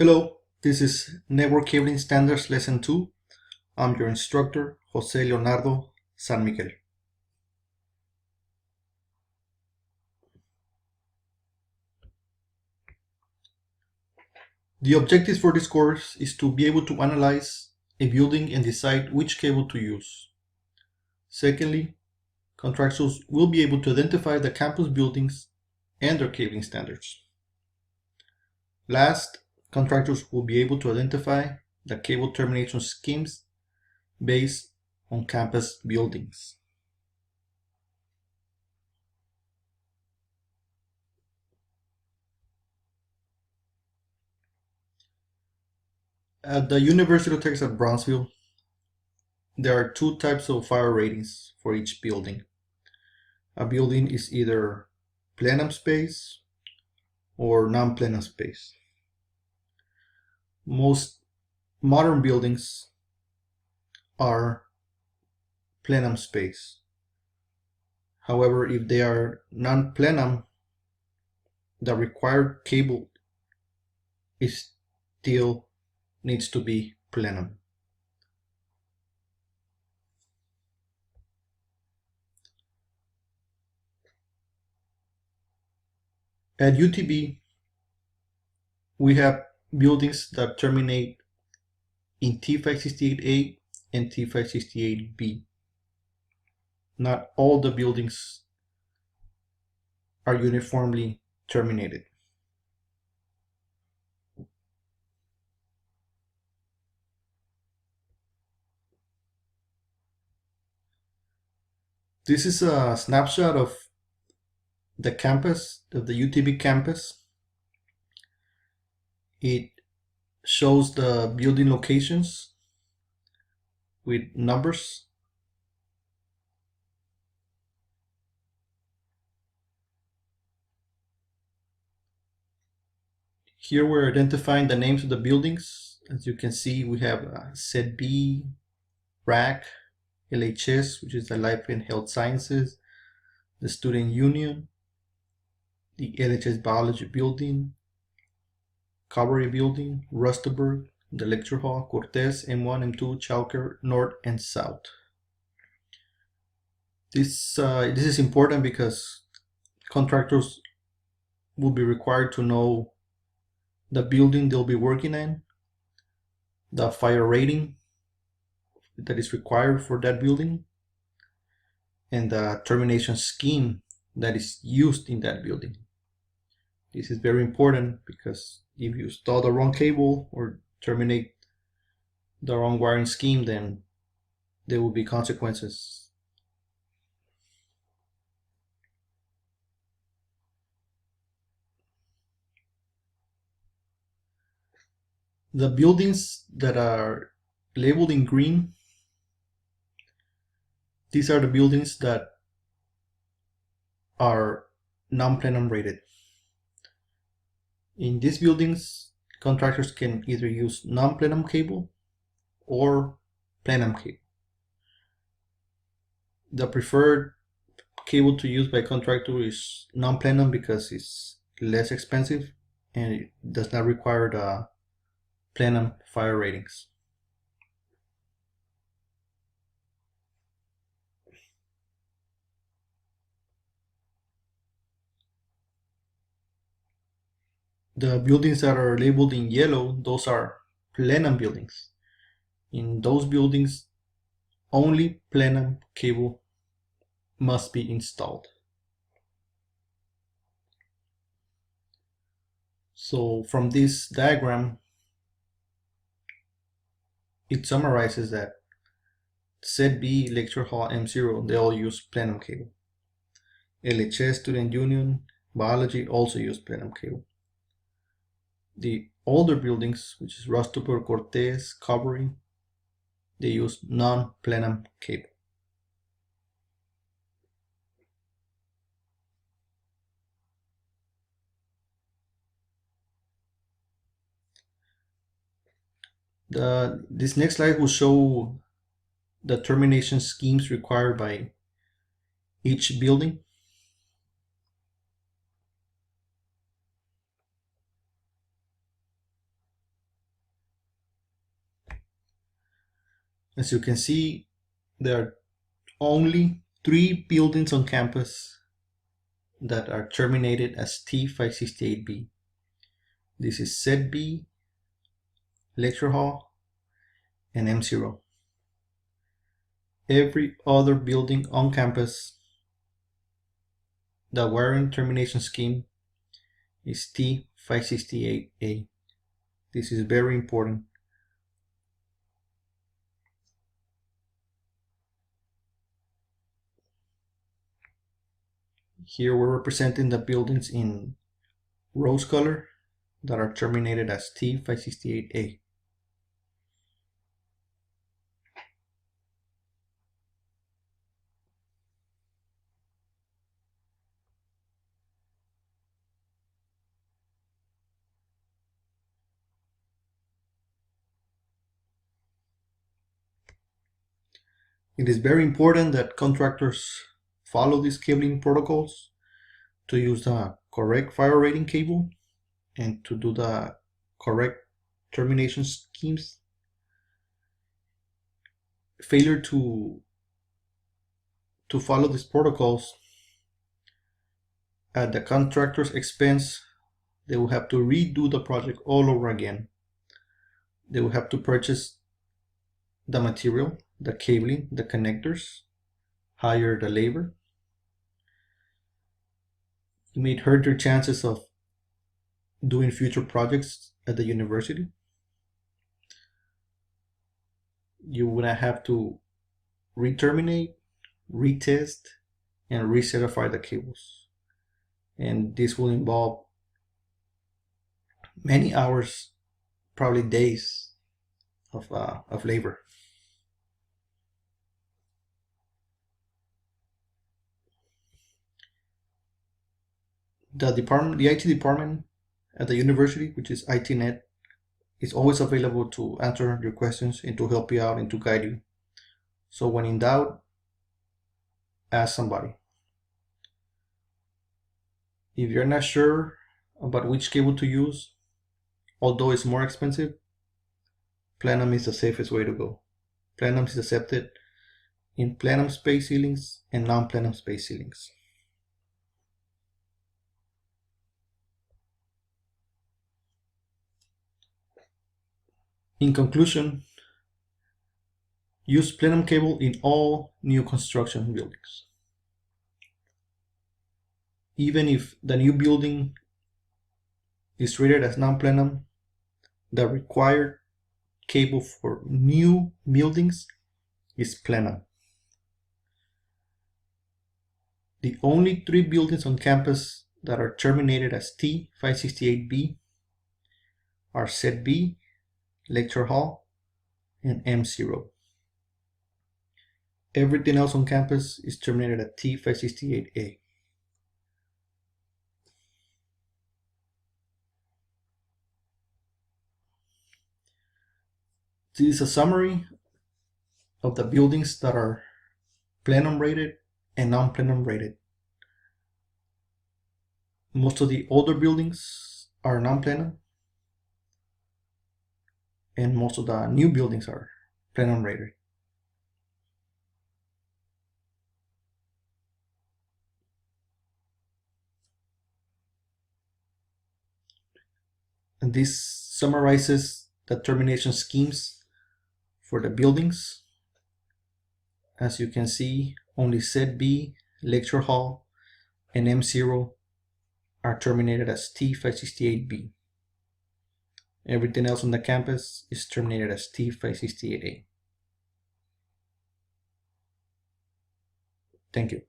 Hello, this is Network Cabling Standards Lesson 2. I'm your instructor, Jose Leonardo San Miguel. The objectives for this course is to be able to analyze a building and decide which cable to use. Secondly, contractors will be able to identify the campus buildings and their cabling standards. Last, contractors will be able to identify the cable termination schemes based on campus buildings. At the University of Texas at Brownsville, there are two types of fire ratings for each building. A building is either plenum space or non-plenum space. Most modern buildings are plenum space. However, if they are non-plenum, the required cable still needs to be plenum. At UTB, we have buildings that terminate in T568A and T568B. Not all the buildings are uniformly terminated. This is a snapshot of the campus, of the UTB campus. It shows the building locations with numbers. Here we're identifying the names of the buildings. As you can see, we have SETB, RAC, LHS, which is the Life and Health Sciences, the Student Union, the LHS Biology Building, Cabaret Building, Rustenburg, the Lecture Hall, Cortez, M1, M2, Chalker, North, and South. This is important because contractors will be required to know the building they'll be working in, the fire rating that is required for that building, and the termination scheme that is used in that building. This is very important because if you install the wrong cable or terminate the wrong wiring scheme, then there will be consequences. The buildings that are labeled in green, these are the buildings that are non-plenum rated. In these buildings, contractors can either use non-plenum cable or plenum cable. The preferred cable to use by contractor is non-plenum because it's less expensive and it does not require the plenum fire ratings. The buildings that are labeled in yellow, those are plenum buildings. In those buildings, only plenum cable must be installed. So from this diagram, it summarizes that SETB, Lecture Hall, M0, they all use plenum cable. LHS, Student Union, Biology also use plenum cable. The older buildings, which is Rustenburg, Cortez, Cabaret, they use non-plenum cable. This next slide will show the termination schemes required by each building. As you can see, there are only 3 buildings on campus that are terminated as T568B. This is ZB, Lecture Hall, and M0. Every other building on campus, the wiring termination scheme is T568A. This is very important. Here we're representing the buildings in rose color that are terminated as T568A. It is very important that contractors follow these cabling protocols to use the correct fire rating cable and to do the correct termination schemes. Failure to follow these protocols at the contractor's expense, they will have to redo the project all over again. They will have to purchase the material, the cabling, the connectors, hire the labor. It may hurt their chances of doing future projects at the university. You would have to re-terminate, retest, and recertify the cables. And this will involve many hours, probably days of labor. The IT department at the university, which is ITNet, is always available to answer your questions and to help you out and to guide you. So when in doubt, ask somebody. If you're not sure about which cable to use, although it's more expensive, Plenum is the safest way to go. Plenum is accepted in plenum space ceilings and non-plenum space ceilings. In conclusion, use plenum cable in all new construction buildings. Even if the new building is rated as non-plenum, the required cable for new buildings is plenum. The only 3 buildings on campus that are terminated as T568B are ZB, Lecture Hall, and M0. Everything else on campus is terminated at T568A. This is a summary of the buildings that are plenum rated and non-plenum rated. Most of the older buildings are non-plenum, and most of the new buildings are plenum rated. And this summarizes the termination schemes for the buildings. As you can see, only ZB, Lecture Hall, and M0 are terminated as T568B. Everything else on the campus is terminated as T568A. Thank you.